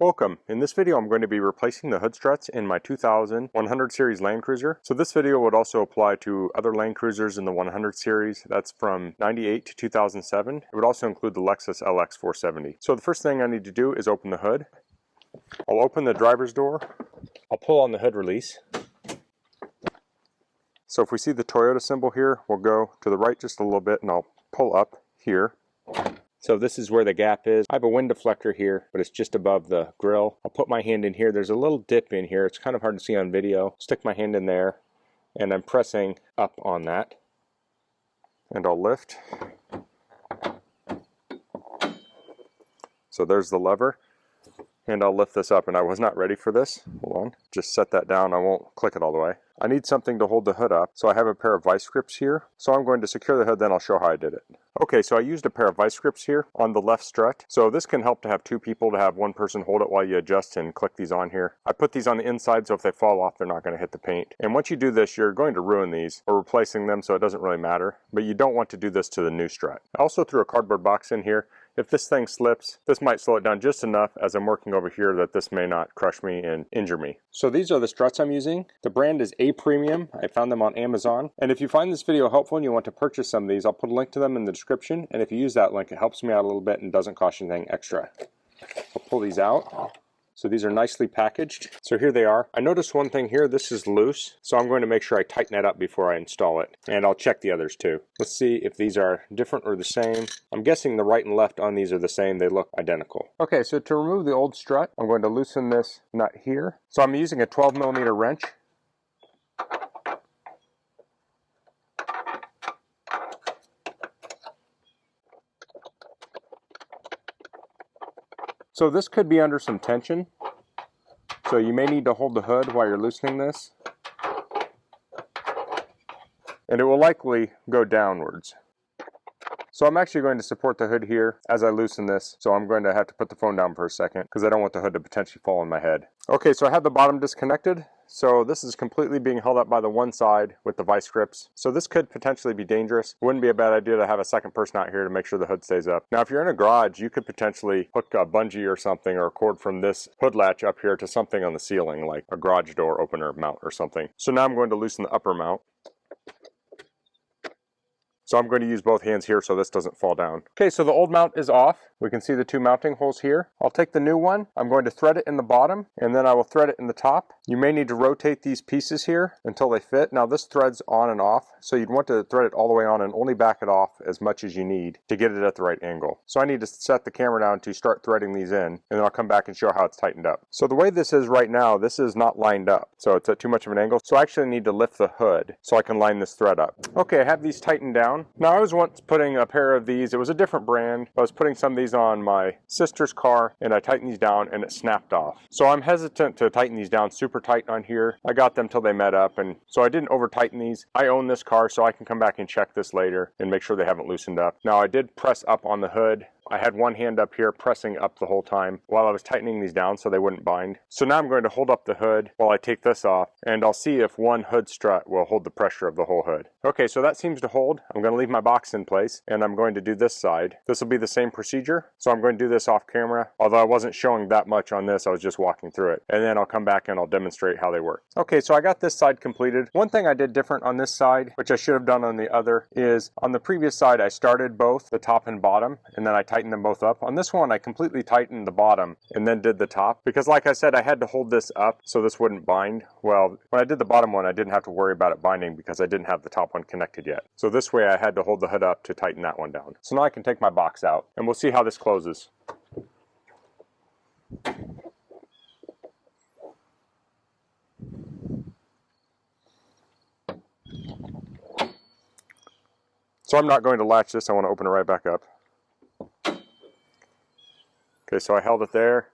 Welcome. In this video I'm going to be replacing the hood struts in my 2000 100 series Land Cruiser. So this video would also apply to other Land Cruisers in the 100 series. That's from 98 to 2007. It would also include the Lexus LX470. So the first thing I need to do is open the hood. I'll open the driver's door. I'll pull on the hood release. So if we see the Toyota symbol here, we'll go to the right just a little bit and I'll pull up here. So this is where the gap is. I have a wind deflector here, but it's just above the grill. I'll put my hand in here. There's a little dip in here. It's kind of hard to see on video. Stick my hand in there, and I'm pressing up on that. And I'll lift. So there's the lever. And I'll lift this up, and I was not ready for this. Hold on. Just set that down. I won't click it all the way. I need something to hold the hood up, so I have a pair of vice grips here. So I'm going to secure the hood, then I'll show how I did it. Okay, so I used a pair of vice grips here on the left strut. So this can help to have two people, to have one person hold it while you adjust and click these on here. I put these on the inside, so if they fall off, they're not going to hit the paint. And once you do this, you're going to ruin these or replacing them, so it doesn't really matter. But you don't want to do this to the new strut. I also threw a cardboard box in here. If this thing slips, this might slow it down just enough as I'm working over here that this may not crush me and injure me. So these are the struts I'm using. The brand is A Premium. I found them on Amazon. And if you find this video helpful and you want to purchase some of these, I'll put a link to them in the description. And if you use that link, it helps me out a little bit and doesn't cost you anything extra. I'll pull these out. So these are nicely packaged. So here they are. I noticed one thing here, this is loose. So I'm going to make sure I tighten that up before I install it. And I'll check the others too. Let's see if these are different or the same. I'm guessing the right and left on these are the same. They look identical. Okay, so to remove the old strut, I'm going to loosen this nut here. So I'm using a 12mm wrench. So this could be under some tension, so you may need to hold the hood while you're loosening this, and it will likely go downwards. So I'm actually going to support the hood here as I loosen this, so I'm going to have to put the phone down for a second because I don't want the hood to potentially fall on my head. Okay, so I have the bottom disconnected. So this is completely being held up by the one side with the vice grips. So this could potentially be dangerous. Wouldn't be a bad idea to have a second person out here to make sure the hood stays up. Now if you're in a garage, you could potentially hook a bungee or something or a cord from this hood latch up here to something on the ceiling, like a garage door opener mount or something. So now I'm going to loosen the upper mount. So I'm going to use both hands here so this doesn't fall down. Okay, so the old mount is off. We can see the two mounting holes here. I'll take the new one. I'm going to thread it in the bottom, and then I will thread it in the top. You may need to rotate these pieces here until they fit. Now this threads on and off, so you'd want to thread it all the way on and only back it off as much as you need to get it at the right angle. So I need to set the camera down to start threading these in, and then I'll come back and show how it's tightened up. So the way this is right now, this is not lined up. So it's at too much of an angle. So I actually need to lift the hood so I can line this thread up. Okay, I have these tightened down. Now I was once putting a pair of these, it was a different brand. I was putting some of these on my sister's car and I tightened these down and it snapped off. So I'm hesitant to tighten these down super tight on here. I got them till they met up, and so I didn't over tighten these. I own this car so I can come back and check this later and make sure they haven't loosened up. Now I did press up on the hood. I had one hand up here pressing up the whole time while I was tightening these down so they wouldn't bind. So now I'm going to hold up the hood while I take this off, and I'll see if one hood strut will hold the pressure of the whole hood. Okay, so that seems to hold. I'm going to leave my box in place, and I'm going to do this side. This will be the same procedure, so I'm going to do this off camera. Although I wasn't showing that much on this, I was just walking through it. And then I'll come back and I'll demonstrate how they work. Okay, so I got this side completed. One thing I did different on this side, which I should have done on the other, is on the previous side I started both the top and bottom, and then I tightened them both up. On this one I completely tightened the bottom and then did the top, because like I said, I had to hold this up so this wouldn't bind. Well, when I did the bottom one I didn't have to worry about it binding because I didn't have the top one connected yet. So this way I had to hold the hood up to tighten that one down. So now I can take my box out and we'll see how this closes. So I'm not going to latch this, I want to open it right back up. Okay, so I held it there,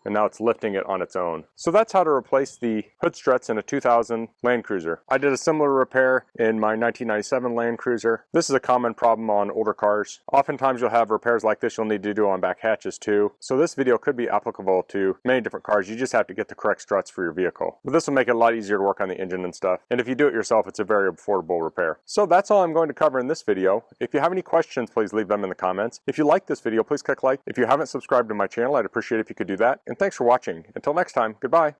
and now it's lifting it on its own. So that's how to replace the hood struts in a 2000 Land Cruiser. I did a similar repair in my 1997 Land Cruiser. This is a common problem on older cars. Oftentimes you'll have repairs like this you'll need to do on back hatches too. So this video could be applicable to many different cars. You just have to get the correct struts for your vehicle. But this will make it a lot easier to work on the engine and stuff. And if you do it yourself, it's a very affordable repair. So that's all I'm going to cover in this video. If you have any questions, please leave them in the comments. If you like this video, please click like. If you haven't subscribed to my channel, I'd appreciate it if you could do that. and thanks for watching. Until next time, goodbye.